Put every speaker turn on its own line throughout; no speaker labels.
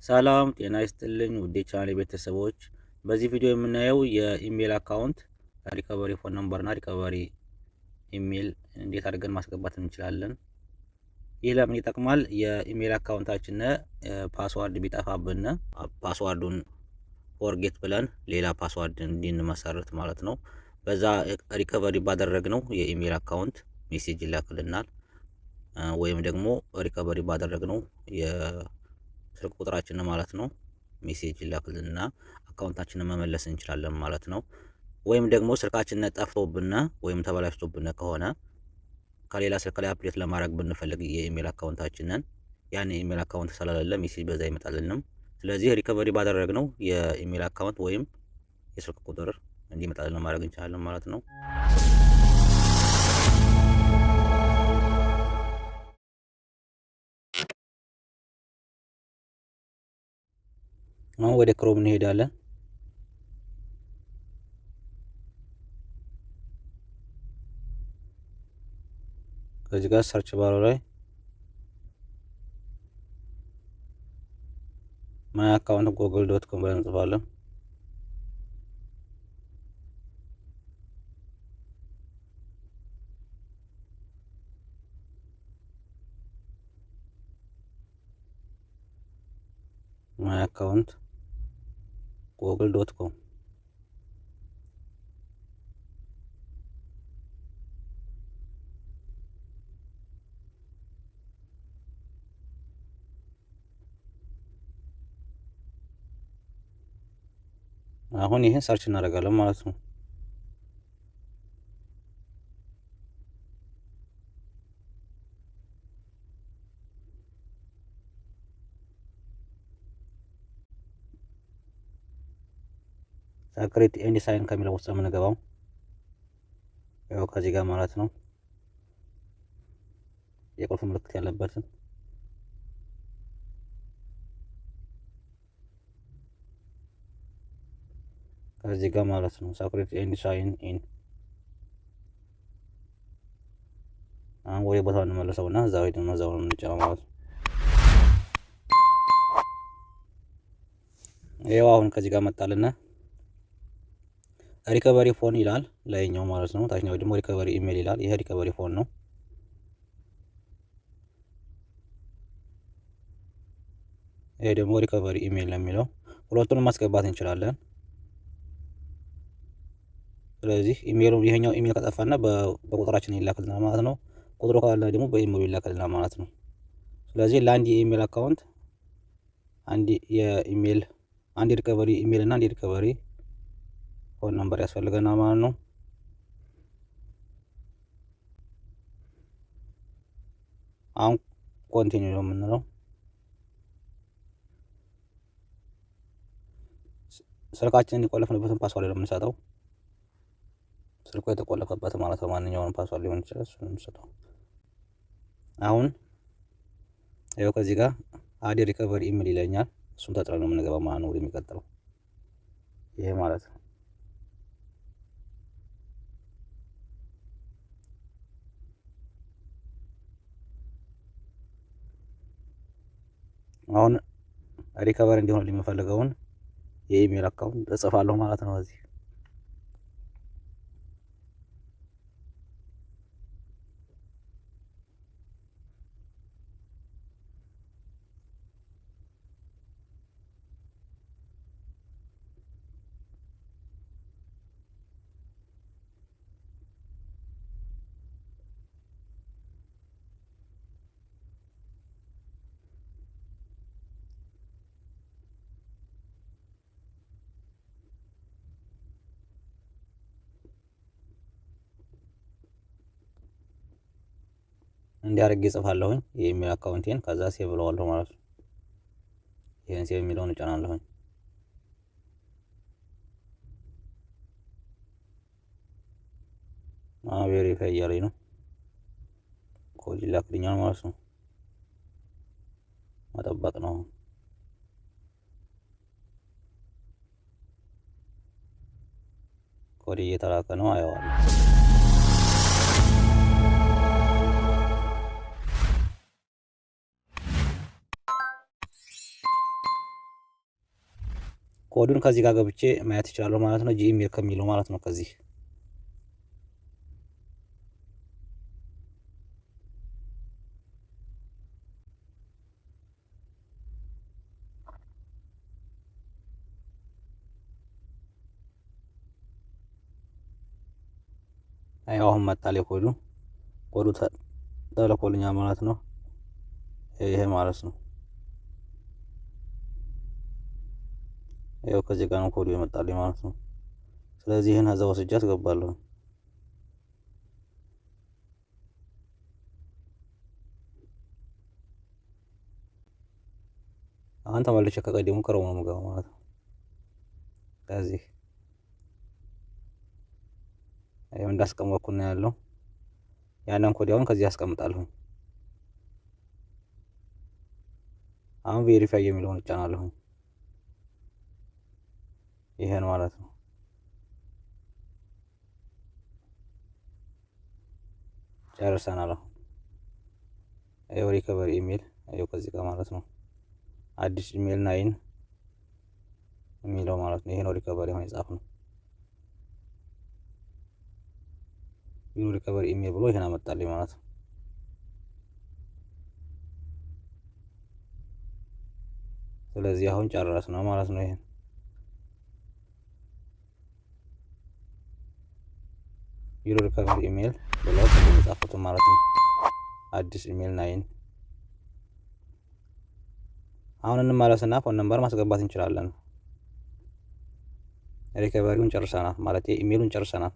ሰላም ጤና ይስጥልኝ ውድ የቻናሌ ቤተሰቦች፣ በዚህ ቪዲዮ የምናየው የኢሜል አካውንት ሪከቨሪ ፎን ነምበር እና ሪከቨሪ ኢሜል እንዴት አድርገን ማስገባት እንችላለን። ይህ ለምን ይጠቅማል? የኢሜል አካውንታችን ፓስዋርድ ቢጠፋብን ፓስዋርዱን ፎርጌት ብለን ሌላ ፓስዋርድ እንድንመሰርት ማለት ነው። በዛ ሪከቨሪ ባደረግነው የኢሜል አካውንት ሜሴጅ ይላክልናል፣ ወይም ደግሞ ሪከቨሪ ባደረግነው ስልክ ቁጥራችን ማለት ነው ሜሴጅ ይላክልንና አካውንታችንን መመለስ እንችላለን ማለት ነው። ወይም ደግሞ ስልካችን ጠፍቶብን ወይም ተበላሽቶብን ከሆነ ከሌላ ስልክ ላይ አፕዴት ለማድረግ ብንፈልግ የኢሜል አካውንታችንን ያን የኢሜል አካውንት ስለሌለ ሜሴጅ በዛ ይመጣልንም። ስለዚህ ሪከቨሪ ባደረግነው የኢሜል አካውንት ወይም የስልክ ቁጥር እንዲመጣልን ማድረግ እንችላለን ማለት ነው። አሁን ወደ ክሮም እንሄዳለን። ከዚህ ጋር ሰርች ባሩ ላይ ማይ አካውንት google.com ብለን እንጽፋለን። ማይ አካውንት google.com አሁን ይሄን ሰርች እናደርጋለን ማለት ነው። ሳክሬት ኤንድ ሳይን ከሚለው ውስጥ የምንገባው ያው ከዚህ ጋር ማለት ነው የቁልፍ ምልክት ያለበትን ከዚህ ጋር ማለት ነው ሳክሬት ኤንድ ሳይን ኢን። አሁን ወደ ቦታው እንመለሰውና እዛው ሄደን እዛው ነው የምንጫነው ማለት ነው። ይሄው አሁን ከዚህ ጋር መጣልና ሪከቨሪ ፎን ይላል ላይኛው ማለት ነው። ታችኛው ደግሞ ሪከቨሪ ኢሜል ይላል። ይሄ ሪከቨሪ ፎን ነው። ይሄ ደግሞ ሪከቨሪ ኢሜል ነው የሚለው። ሁለቱንም ማስገባት እንችላለን። ስለዚህ ኢሜሉ ይሄኛው ኢሜል ከጠፋና በቁጥራችን ይላክልናል ማለት ነው። ቁጥሩ ካለ ደግሞ በኢሜሉ ይላክልናል ማለት ነው። ስለዚህ ለአንድ የኢሜል አካውንት አንድ ሪከቨሪ ኢሜል እና አንድ ሪከቨሪ ፎን ነምበር ያስፈልገናል ማለት ነው። አሁን ኮንቲኒው ነው የምንለው። ስልካችንን የቆለፍንበትን ፓስዋርድ ነው የምንሰጠው። ስልኩ የተቆለፈበት ማለት ነው። ማንኛውንም ፓስዋርድ ሊሆን ይችላል፣ እሱን የምንሰጠው። አሁን ይኸው ከዚህ ጋር አድ ሪከቨሪ ኢሜል ይለኛል። እሱን ተጥረን ነው የምንገባው ማለት ነው ወደሚቀጥለው። ይሄ ማለት ነው አሁን ሪከቨሪ እንዲሆን የሚፈልገውን የኢሜል አካውንት እጽፋለሁ ማለት ነው እዚህ። እንዲያርግ እጽፋለሁኝ የኢሜል አካውንቴን። ከዛ ሴቭ ብለዋለሁ ማለት ነው። ይሄን ሴቭ የሚለውን እጫናለሁኝ። ቬሪፋይ እያለኝ ነው። ኮድ ይላክልኛል ማለት ነው። መጠበቅ ነው። ኮድ እየተላከ ነው። አየዋለሁ። ኮዱን ከዚህ ጋር ገብቼ ማየት እችላለሁ ማለት ነው። ጂሜል ከሚለው ማለት ነው። ከዚህ አሁን መጣልኝ ኮዱ ተልኮልኛል ማለት ነው። ይሄ ማለት ነው። ያው ከዚህ ጋር ነው ኮዱ የመጣልኝ ማለት ነው። ስለዚህ ይሄን እዛ ወስጄ አስገባለሁ። አሁን ተመልሼ ከቀደሙ ክሮም ነው የምገባው ማለት ነው። ከዚህ ያው እንዳስቀመጥኩና ያለው ያንን ኮድ አሁን ከዚህ አስቀምጣለሁ። አሁን ቬሪፋይ የሚለውን እጫናለሁ። ይሄን ማለት ነው። ጨርሰናል። አሁን ሪከቨሪ ኢሜል አየው ከዚህ ጋር ማለት ነው። አዲስ ኢሜል 9 የሚለው ማለት ነው። ይሄ ነው ሪከቨሪ አሁን የጻፍነው። ቪው ሪከቨሪ ኢሜል ብሎ ይሄን አመጣልኝ ማለት ነው። ስለዚህ አሁን ጨረስን ማለት ነው። ይሄን ቪው ሪከቨሪ ኢሜል ብሎ የጻፍኩት ማለት ነው። አዲስ ኢሜል 9 አሁን እንመለስና ፎን ነምበር ማስገባት እንችላለን። ሪከቨሪውን ጨርሰናል ማለት ኢሜሉን ጨርሰናል።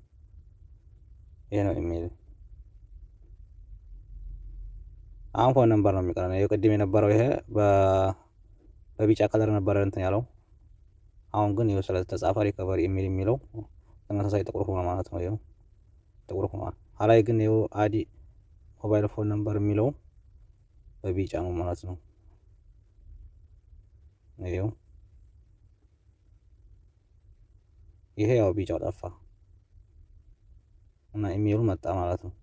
ይሄ ነው ኢሜል። አሁን ፎን ነምበር ነው የሚቀረን። የቅድም የነበረው ይሄ በቢጫ ከለር ነበረ እንትን ያለው። አሁን ግን ይኸው ስለተጻፈ ሪከቨሪ ኢሜል የሚለው ተመሳሳይ ጥቁር ሆኖ ማለት ነው። ይኸው ጥቁር ሆኗል። አላይ ግን ይኸው አዲ ሞባይል ፎን ነምበር የሚለው በቢጫ ነው ማለት ነው። ይኸው ይሄ ያው ቢጫው ጠፋ እና ኢሜሉ መጣ ማለት ነው።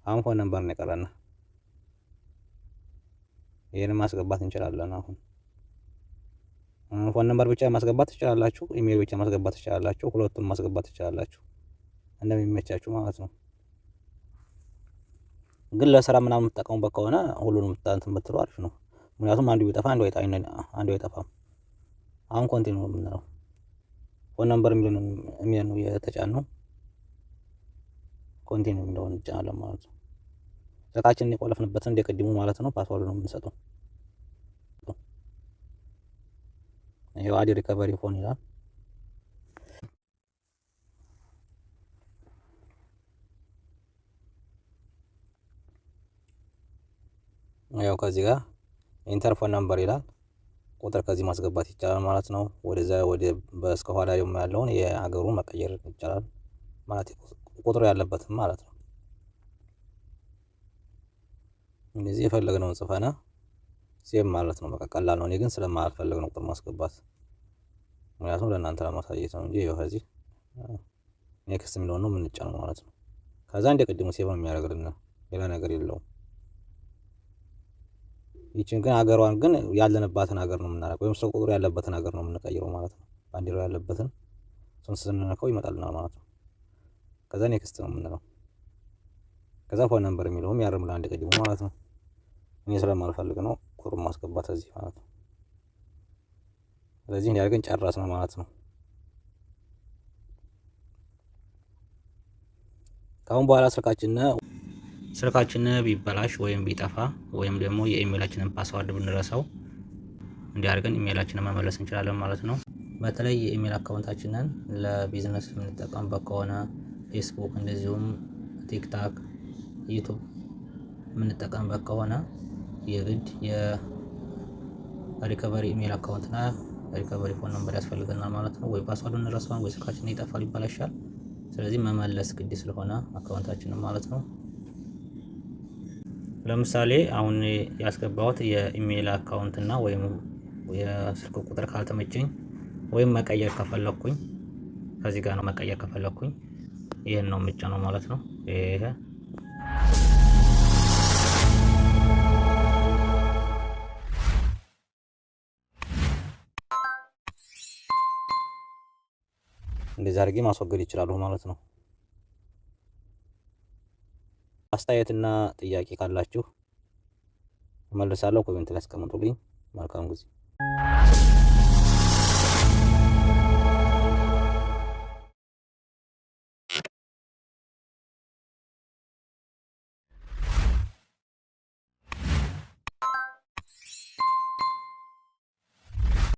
አሁን ፎን ነምበር ነው የቀረና ይሄን ማስገባት እንችላለን። አሁን ፎን ነምበር ብቻ ማስገባት ትችላላችሁ፣ ኢሜል ብቻ ማስገባት ትችላላችሁ፣ ሁለቱም ማስገባት ትችላላችሁ እንደሚመቻችሁ ማለት ነው። ግን ለስራ ምናምን የምትጠቀሙበት ከሆነ ሁሉንም እንትን ብትሉ አሪፍ ነው። ምክንያቱም አንዱ ቢጠፋ አንዱ አይጠፋም። አሁን ኮንቲኒው ነው የምንለው። ፎን ነምበር የሚለው ነው የተጫነው። ኮንቲኒው የሚለውን እንጫናለን ማለት ነው። ስልካችንን የቆለፍንበትን እንደቀድሙ ማለት ነው ፓስወርድ ነው የምንሰጠው። ይሄው አዲ ሪከቨሪ ፎን ይላል። ያው ከዚህ ጋር ኢንተር ፎን ነምበር ይላል። ቁጥር ከዚህ ማስገባት ይቻላል ማለት ነው። ወደዛ በስከ ኋላ ደግሞ ያለውን የሀገሩን መቀየር ይቻላል ማለት ቁጥሩ ያለበትም ማለት ነው። እንደዚህ የፈለግነውን ጽፈና ሴቭ ማለት ነው። በቃ ቀላል ነው። እኔ ግን ስለማልፈልግ ነው ቁጥር ማስገባት፣ ምክንያቱም ለእናንተ ለማሳየት ነው እንጂ ይኸው ከዚህ ኔክስት የሚለውን ነው የምንጫነው ማለት ነው። ከዛ እንደ ቅድሙ ሴቭ ነው የሚያደርግልን፣ ሌላ ነገር የለውም። ይችን ግን ሀገሯን ግን ያለንባትን ሀገር ነው የምናደርገው፣ ወይም ሰው ቁጥሩ ያለበትን ሀገር ነው የምንቀይረው ማለት ነው። ባንዲራው ያለበትን እሱን ስንነካው ይመጣልናል ማለት ነው። ከዛ ኔክስት ነው የምንለው። ከዛ ፎን ነምበር የሚለውም ያርምላል አንድ ቅድሙ ማለት ነው። እኔ ስለማልፈልግ ነው ቁጥሩን ማስገባት እዚህ ማለት ነው። ስለዚህ እንዲያርገን ጨረስን ማለት ነው። ካሁን በኋላ ስልካችን ቢበላሽ ወይም ቢጠፋ ወይም ደግሞ የኢሜላችንን ፓስዋርድ ብንረሳው እንዲያርገን ኢሜላችንን መመለስ እንችላለን ማለት ነው። በተለይ የኢሜል አካውንታችንን ለቢዝነስ የምንጠቀምበት ከሆነ ፌስቡክ፣ እንደዚሁም ቲክታክ፣ ዩቲዩብ የምንጠቀምበት ከሆነ የግድ የሪከቨሪ ኢሜል አካውንትና ሪከቨሪ ፎን ነምበር ያስፈልገናል ማለት ነው። ወይ ፓስዋርዱን እንረሳዋለን ወይ ስልካችን ይጠፋል፣ ይበላሻል። ስለዚህ መመለስ ግድ ስለሆነ አካውንታችንን ማለት ነው። ለምሳሌ አሁን ያስገባሁት የኢሜል አካውንት እና ወይም የስልክ ቁጥር ካልተመቸኝ ወይም መቀየር ከፈለኩኝ ከዚህ ጋር ነው መቀየር ከፈለኩኝ ይሄን ነው የምጫነው ማለት ነው። ይሄ እንደዚህ አድርጌ ማስወገድ ይችላሉ ማለት ነው። አስተያየትና ጥያቄ ካላችሁ እመልሳለሁ። ኮሜንት ላይ አስቀምጡልኝ። መልካም ጊዜ